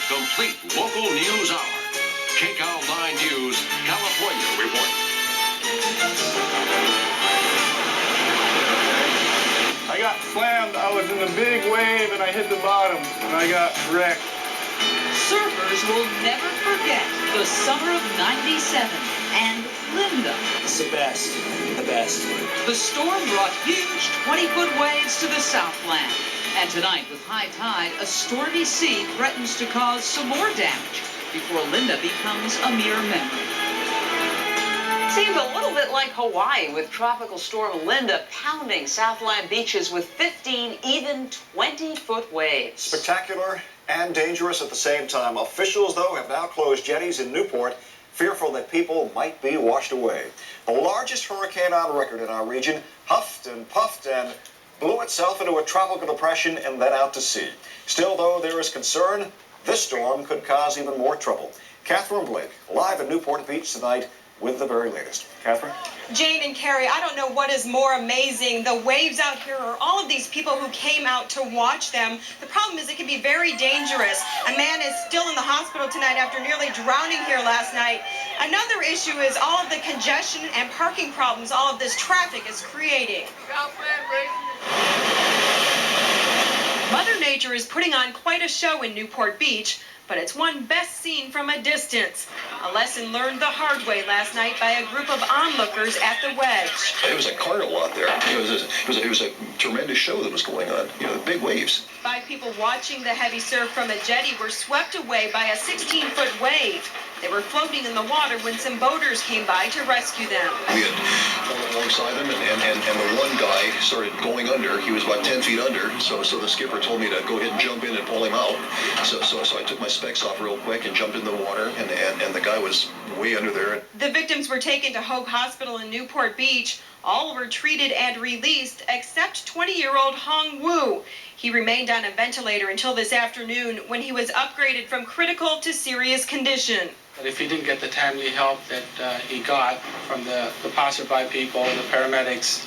complete local news hour. KCAL 9 News, California report. I got slammed. I was in a big wave and I hit the bottom and I got wrecked. Surfers will never forget the summer of '97 and Linda. It's the best. The best. The storm brought huge 20-foot waves to the Southland. And tonight, with high tide, a stormy sea threatens to cause some more damage before Linda becomes a mere memory. Seems a little bit like Hawaii with Tropical Storm Linda pounding Southland beaches with 15, even 20-foot waves. Spectacular and dangerous at the same time. Officials, though, have now closed jetties in Newport, fearful that people might be washed away. The largest hurricane on record in our region huffed and puffed and blew itself into a tropical depression and then out to sea. Still, though, there is concern this storm could cause even more trouble. Catherine Blake, live at Newport Beach tonight with the very latest. Catherine? Jane and Carrie, I don't know what is more amazing, the waves out here or all of these people who came out to watch them. The problem is it can be very dangerous. A man is still in the hospital tonight after nearly drowning here last night. Another issue is all of the congestion and parking problems all of this traffic is creating. Mother Nature is putting on quite a show in Newport Beach, but it's one best seen from a distance. A lesson learned the hard way last night by a group of onlookers at the Wedge. It was a carnival out there. It was a tremendous show that was going on. You know, the big waves. 5 people watching the heavy surf from a jetty were swept away by a 16-foot wave. They were floating in the water when some boaters came by to rescue them. We had fallen alongside them, and the one guy started going under. He was about 10 feet under, so the skipper told me to go ahead and jump in and pull him out. So I took my specs off real quick and jumped in the water, and the guy was way under there. The victims were taken to Hope Hospital in Newport Beach. All were treated and released except 20-year-old Hong Wu. He remained on a ventilator until this afternoon when he was upgraded from critical to serious condition. But if he didn't get the timely help that he got from the passerby people, the paramedics,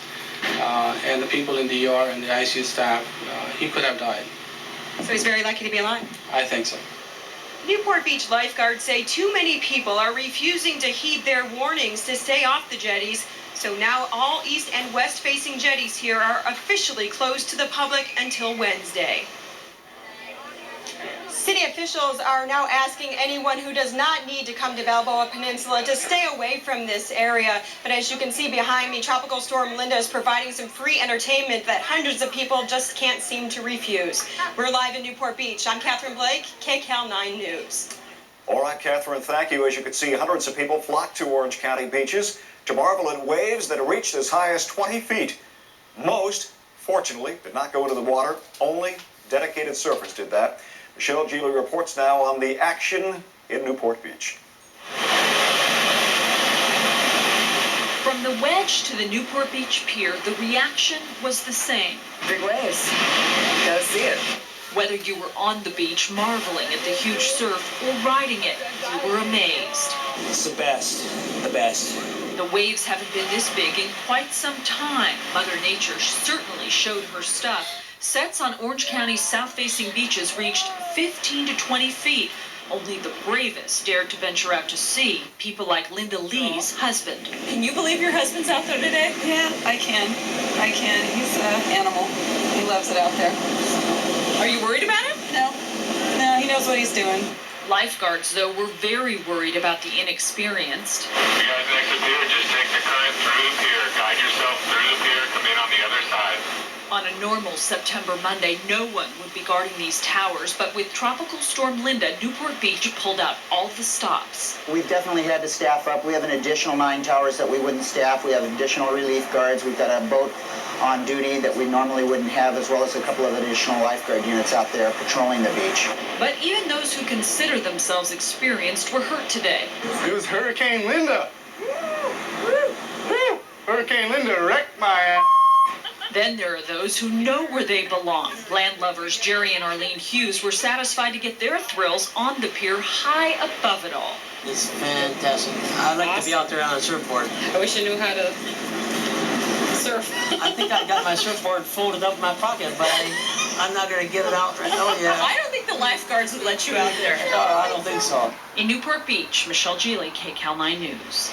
and the people in the ER and the ICU staff, he could have died. So he's very lucky to be alive? I think so. Newport Beach lifeguards say too many people are refusing to heed their warnings to stay off the jetties. So now all east and west facing jetties here are officially closed to the public until Wednesday. City officials are now asking anyone who does not need to come to Balboa Peninsula to stay away from this area. But as you can see behind me, Tropical Storm Linda is providing some free entertainment that hundreds of people just can't seem to refuse. We're live in Newport Beach. I'm Catherine Blake, KCAL 9 News. All right, Catherine, thank you. As you can see, hundreds of people flocked to Orange County beaches to marvel at waves that reached as high as 20 feet. Most, fortunately, did not go into the water. Only dedicated surfers did that. Michelle Geely reports now on the action in Newport Beach. From the Wedge to the Newport Beach Pier, the reaction was the same. Big waves. Gotta see it. Whether you were on the beach marveling at the huge surf or riding it, you were amazed. It's the best. The best. The waves haven't been this big in quite some time. Mother Nature certainly showed her stuff. Sets on Orange County's south-facing beaches reached 15 to 20 feet. Only the bravest dared to venture out to sea, people like Linda Lee's husband. Can you believe your husband's out there today? Yeah, I can. He's an animal. He loves it out there. Are you worried about him? No, he knows what he's doing. Lifeguards, though, were very worried about the inexperienced. You guys next to pier, just take the current through the pier. Guide yourself through the pier, come in on the other side. On a normal September Monday, no one would be guarding these towers, but with Tropical Storm Linda, Newport Beach pulled out all the stops. We've definitely had to staff up. We have an additional 9 towers that we wouldn't staff. We have additional relief guards. We've got a boat on duty that we normally wouldn't have, as well as a couple of additional lifeguard units out there patrolling the beach. But even those who consider themselves experienced were hurt today. It was Hurricane Linda. Hurricane Linda wrecked my ass. Then there are those who know where they belong. Land lovers Jerry and Arlene Hughes were satisfied to get their thrills on the pier high above it all. It's fantastic. I'd like to be out there on a surfboard. I wish I knew how to surf. I think I got my surfboard folded up in my pocket, but I'm not going to get it out right now yet. I don't think the lifeguards would let you out there. No, I don't think so. In Newport Beach, Michelle Geely, KCAL 9 News.